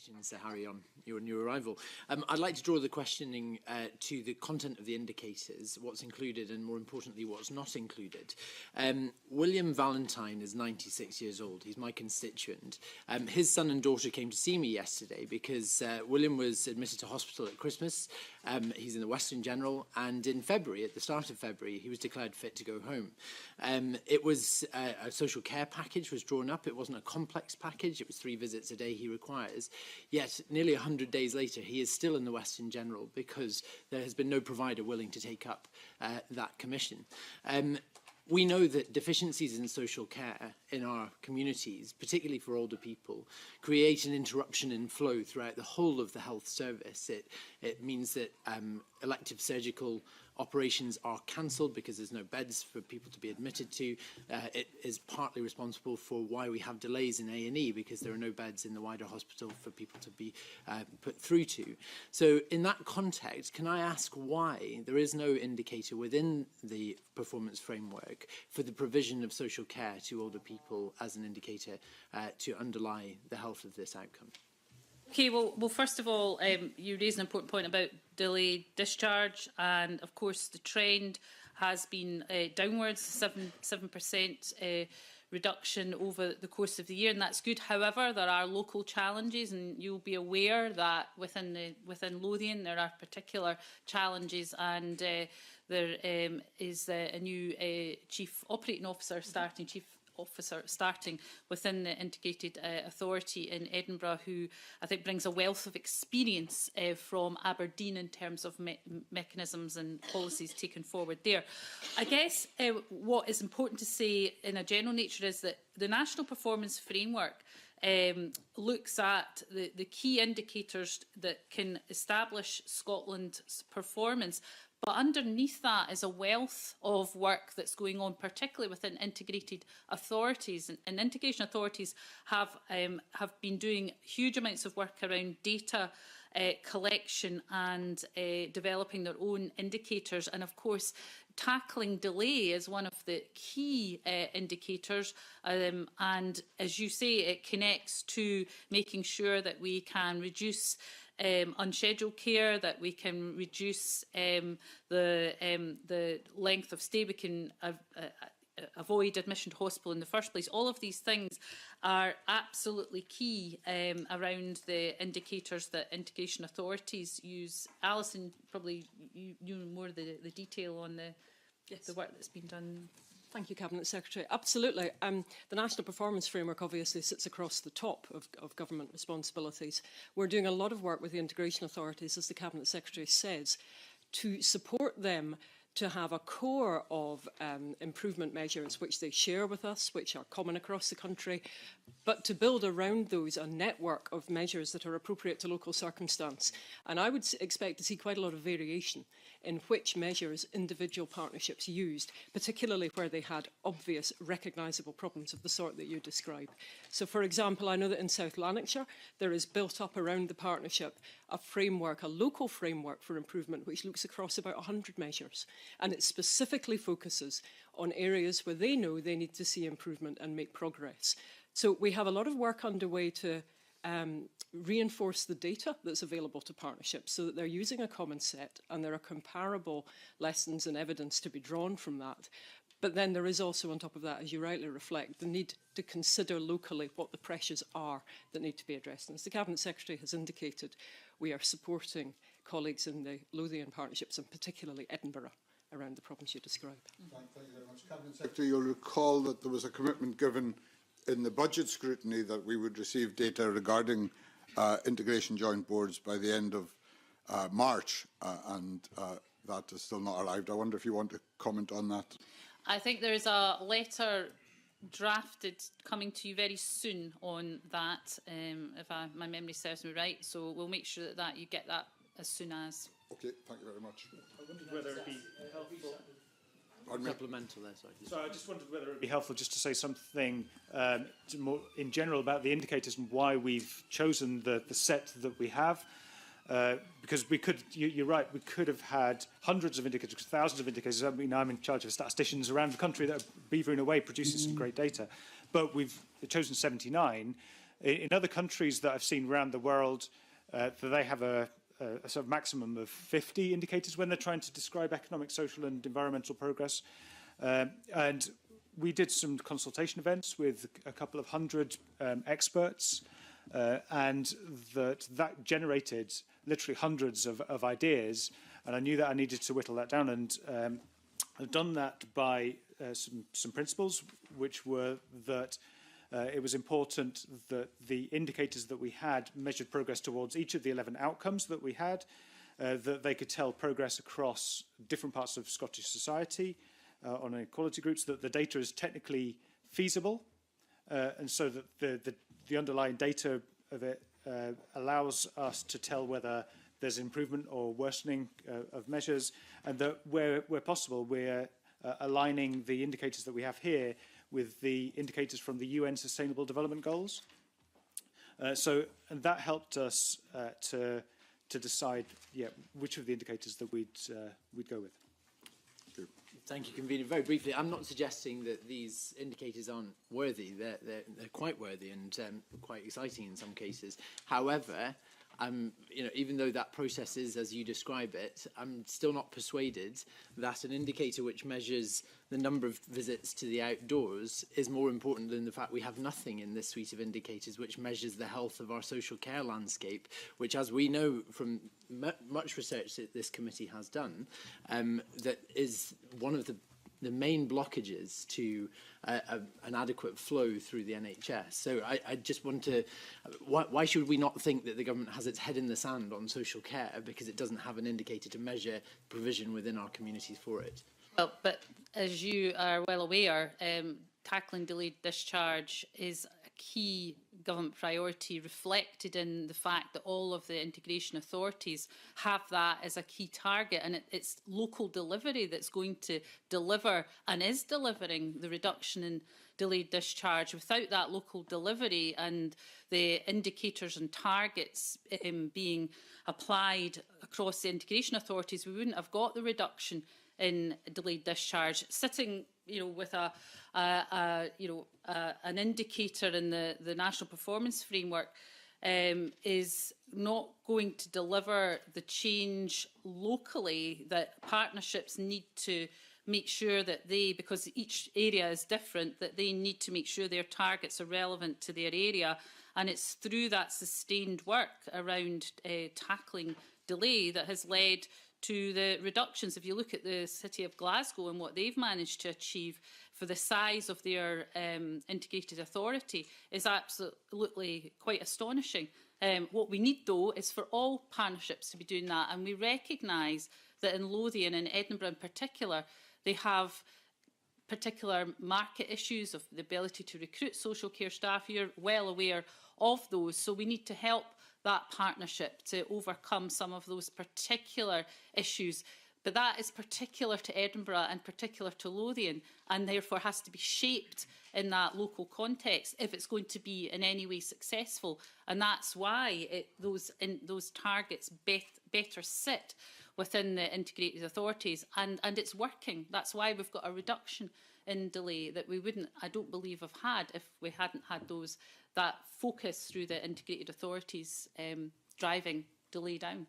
Congratulations, Harry, on your new arrival. I'd like to draw the questioning to the content of the indicators, what's included and, more importantly, what's not included. William Valentine is 96 years old. He's my constituent. His son and daughter came to see me yesterday because William was admitted to hospital at Christmas. He's in the Western General, and in February, at the start of February, he was declared fit to go home. It was a social care package was drawn up. It wasn't a complex package. It was 3 visits a day he requires. Yet, nearly 100 days later, he is still in the Western General because there has been no provider willing to take up that commission. We know that deficiencies in social care in our communities, particularly for older people, create an interruption in flow throughout the whole of the health service. It means that elective surgical operations are cancelled because there's no beds for people to be admitted to. It is partly responsible for why we have delays in A&E because there are no beds in the wider hospital for people to be put through to. So in that context, can I ask why there is no indicator within the performance framework for the provision of social care to older people as an indicator to underlie the health of this outcome? Okay, well, first of all, you raised an important point about delayed discharge, and of course the trend has been downwards, 7% reduction over the course of the year, and that's good. However, there are local challenges, and you'll be aware that within Lothian there are particular challenges, and there is a new chief operating officer starting within the Integrated Authority in Edinburgh, who I think brings a wealth of experience from Aberdeen in terms of mechanisms and policies taken forward there. I guess what is important to say in a general nature is that the National Performance Framework looks at the key indicators that can establish Scotland's performance. But underneath that is a wealth of work that's going on, particularly within integrated authorities. And integration authorities have been doing huge amounts of work around data collection and developing their own indicators. And of course, tackling delay is one of the key indicators. And as you say, it connects to making sure that we can reduce unscheduled care, that we can reduce the length of stay, we can avoid admission to hospital in the first place. All of these things are absolutely key around the indicators that integration authorities use. Alison, probably you know more of the detail on the work that's been done. Thank you, Cabinet Secretary. Absolutely. The National Performance Framework obviously sits across the top of government responsibilities. We're doing a lot of work with the integration authorities, as the Cabinet Secretary says, to support them to have a core of improvement measures which they share with us, which are common across the country, but to build around those a network of measures that are appropriate to local circumstance. And I would expect to see quite a lot of variation in which measures individual partnerships used, particularly where they had obvious recognisable problems of the sort that you describe. So, for example, I know that in South Lanarkshire there is built up around the partnership a framework, a local framework for improvement, which looks across about 100 measures. And it specifically focuses on areas where they know they need to see improvement and make progress. So we have a lot of work underway to reinforce the data that's available to partnerships so that they're using a common set and there are comparable lessons and evidence to be drawn from that. But then there is also, on top of that, as you rightly reflect, the need to consider locally what the pressures are that need to be addressed. And as the Cabinet Secretary has indicated, we are supporting colleagues in the Lothian partnerships, and particularly Edinburgh, around the problems you describe. Thank you very much. Cabinet Secretary, you'll recall that there was a commitment given in the budget scrutiny that we would receive data regarding integration joint boards by the end of March, and that has still not arrived. I wonder if you want to comment on that. I think there is a letter drafted coming to you very soon on that, if my memory serves me right. So we'll make sure that you get that as soon as. Okay, thank you very much. I wondered whether it would be helpful. Supplemental there, sorry. So I just wondered whether it would be helpful just to say something more in general about the indicators and why we've chosen the set that we have. Because we could, you're right, we could have had hundreds of indicators, thousands of indicators. I mean, I'm in charge of statisticians around the country that are beavering away, producing some great data. But we've chosen 79 In other countries that I've seen around the world, they have a sort of maximum of 50 indicators when they're trying to describe economic, social and environmental progress. And we did some consultation events with a couple of hundred experts, and that generated literally hundreds of ideas. And I knew that I needed to whittle that down, and I've done that by some principles, which were that it was important that the indicators that we had measured progress towards each of the 11 outcomes that we had, that they could tell progress across different parts of Scottish society on inequality groups, that the data is technically feasible, and so that the underlying data of it allows us to tell whether there's improvement or worsening of measures, and that where possible, we're aligning the indicators that we have here with the indicators from the UN Sustainable Development Goals. And that helped us to decide, which of the indicators that we'd go with. Thank you, Convener. Very briefly, I'm not suggesting that these indicators aren't worthy. They're quite worthy and quite exciting in some cases. However, even though that process is as you describe it, I'm still not persuaded that an indicator which measures the number of visits to the outdoors is more important than the fact we have nothing in this suite of indicators which measures the health of our social care landscape, which, as we know from much research that this committee has done, that is one of the main blockages to an adequate flow through the NHS. So I just want to, why should we not think that the government has its head in the sand on social care because it doesn't have an indicator to measure provision within our communities for it? Well, but as you are well aware, tackling delayed discharge is a key government priority, reflected in the fact that all of the integration authorities have that as a key target, and it's local delivery that's going to deliver and is delivering the reduction in delayed discharge. Without that local delivery and the indicators and targets being applied across the integration authorities, we wouldn't have got the reduction in delayed discharge. Sitting, with an indicator in the national performance framework is not going to deliver the change locally that partnerships need to make sure that because each area is different, that they need to make sure their targets are relevant to their area. And it's through that sustained work around tackling delay that has led to the reductions. If you look at the City of Glasgow and what they've managed to achieve for the size of their integrated authority is absolutely quite astonishing. What we need, though, is for all partnerships to be doing that, and we recognise that in Lothian and Edinburgh in particular, they have particular market issues of the ability to recruit social care staff. You're well aware of those, so we need to help that partnership to overcome some of those particular issues. But that is particular to Edinburgh and particular to Lothian, and therefore has to be shaped in that local context if it's going to be in any way successful. And that's why those targets better sit within the integrated authorities, and it's working. That's why we've got a reduction in delay that we wouldn't, I don't believe, have had if we hadn't had that focus through the integrated authorities driving delay down.